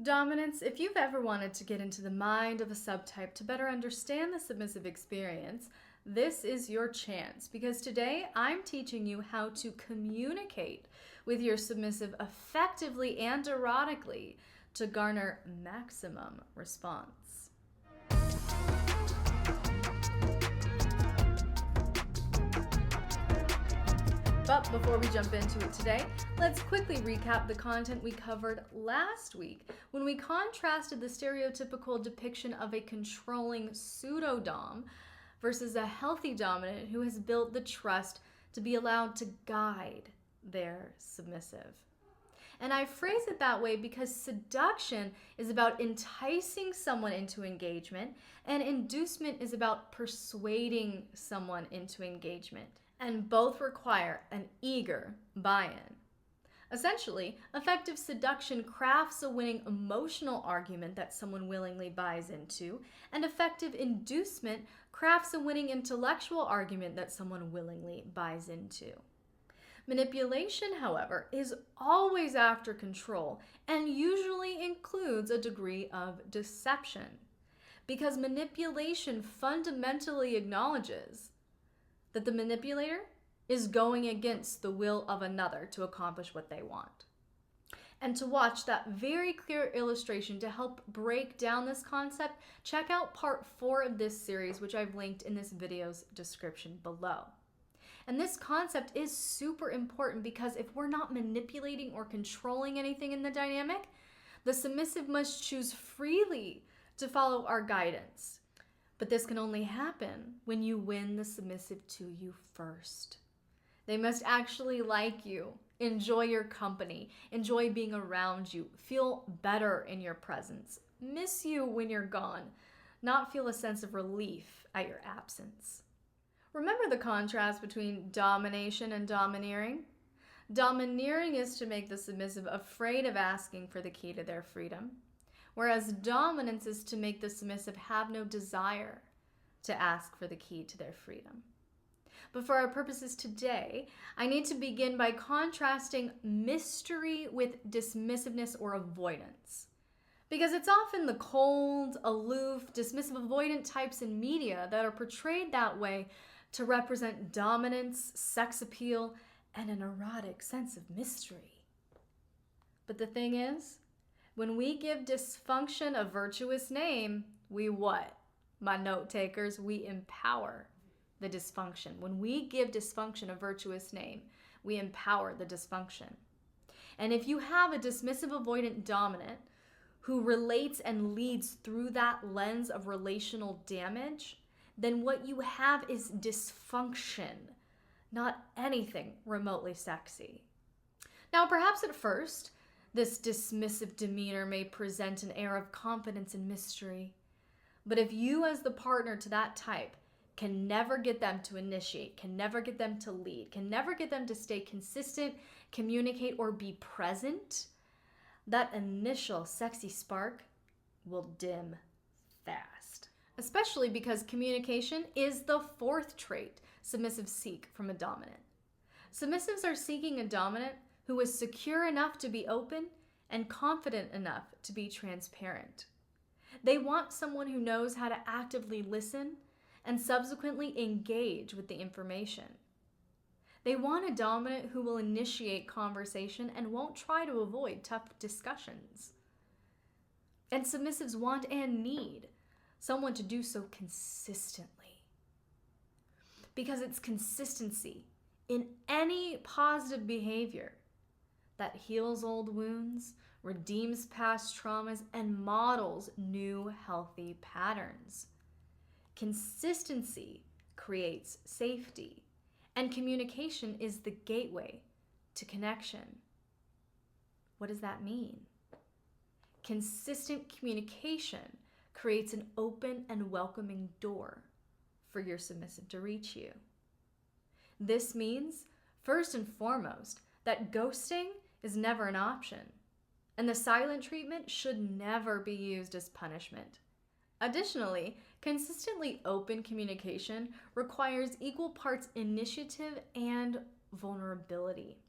Dominance, if you've ever wanted to get into the mind of a subtype to better understand the submissive experience, this is your chance, because today I'm teaching you how to communicate with your submissive effectively and erotically to garner maximum response. But before we jump into it today, let's quickly recap the content we covered last week when we contrasted the stereotypical depiction of a controlling pseudo-dom versus a healthy dominant who has built the trust to be allowed to guide their submissive. And I phrase it that way because seduction is about enticing someone into engagement, and inducement is about persuading someone into engagement. And both require an eager buy-in. Essentially, effective seduction crafts a winning emotional argument that someone willingly buys into, and effective inducement crafts a winning intellectual argument that someone willingly buys into. Manipulation, however, is always after control and usually includes a degree of deception, because manipulation fundamentally acknowledges that the manipulator is going against the will of another to accomplish what they want. And to watch that very clear illustration to help break down this concept, check out part 4 of this series, which I've linked in this video's description below. And this concept is super important because if we're not manipulating or controlling anything in the dynamic, the submissive must choose freely to follow our guidance. But this can only happen when you win the submissive to you first. They must actually like you, enjoy your company, enjoy being around you, feel better in your presence, miss you when you're gone, not feel a sense of relief at your absence. Remember the contrast between domination and domineering? Domineering is to make the submissive afraid of asking for the key to their freedom, whereas dominance is to make the submissive have no desire to ask for the key to their freedom. But for our purposes today, I need to begin by contrasting mystery with dismissiveness or avoidance. Because it's often the cold, aloof, dismissive, avoidant types in media that are portrayed that way to represent dominance, sex appeal, and an erotic sense of mystery. But the thing is, when we give dysfunction a virtuous name, we what? My note takers, we empower the dysfunction. When we give dysfunction a virtuous name, we empower the dysfunction. And if you have a dismissive avoidant dominant who relates and leads through that lens of relational damage, then what you have is dysfunction, not anything remotely sexy. Now, perhaps at first, this dismissive demeanor may present an air of confidence and mystery. But if you as the partner to that type can never get them to initiate, can never get them to lead, can never get them to stay consistent, communicate, or be present, that initial sexy spark will dim fast. Especially because communication is the 4th trait submissives seek from a dominant. Submissives are seeking a dominant who is secure enough to be open and confident enough to be transparent. They want someone who knows how to actively listen and subsequently engage with the information. They want a dominant who will initiate conversation and won't try to avoid tough discussions. And submissives want and need someone to do so consistently. Because it's consistency in any positive behavior that heals old wounds, redeems past traumas, and models new healthy patterns. Consistency creates safety, and communication is the gateway to connection. What does that mean? Consistent communication creates an open and welcoming door for your submissive to reach you. This means, first and foremost, that ghosting is never an option, and the silent treatment should never be used as punishment. Additionally, consistently open communication requires equal parts initiative and vulnerability.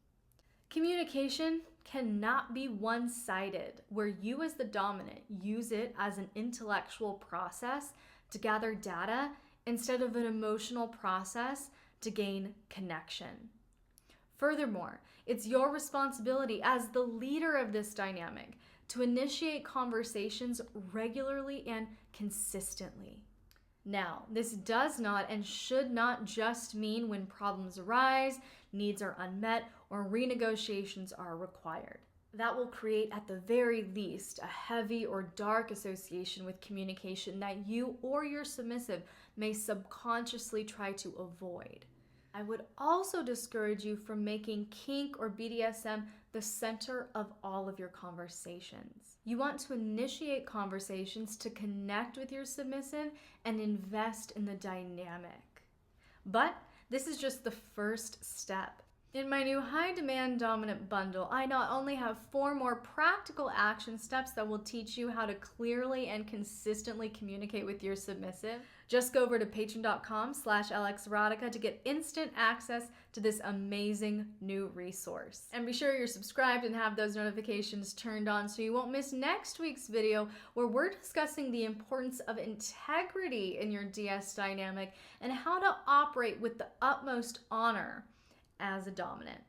Communication cannot be one-sided, where you as the dominant use it as an intellectual process to gather data instead of an emotional process to gain connection. Furthermore, it's your responsibility as the leader of this dynamic to initiate conversations regularly and consistently. Now, this does not and should not just mean when problems arise, needs are unmet, or renegotiations are required. That will create, at the very least, a heavy or dark association with communication that you or your submissive may subconsciously try to avoid. I would also discourage you from making kink or BDSM the center of all of your conversations. You want to initiate conversations to connect with your submissive and invest in the dynamic. But this is just the first step. In my new high demand dominant bundle, I not only have 4 more practical action steps that will teach you how to clearly and consistently communicate with your submissive. Just go over to patreon.com/LXerotica to get instant access to this amazing new resource. And be sure you're subscribed and have those notifications turned on so you won't miss next week's video, where we're discussing the importance of integrity in your DS dynamic and how to operate with the utmost honor as a dominant.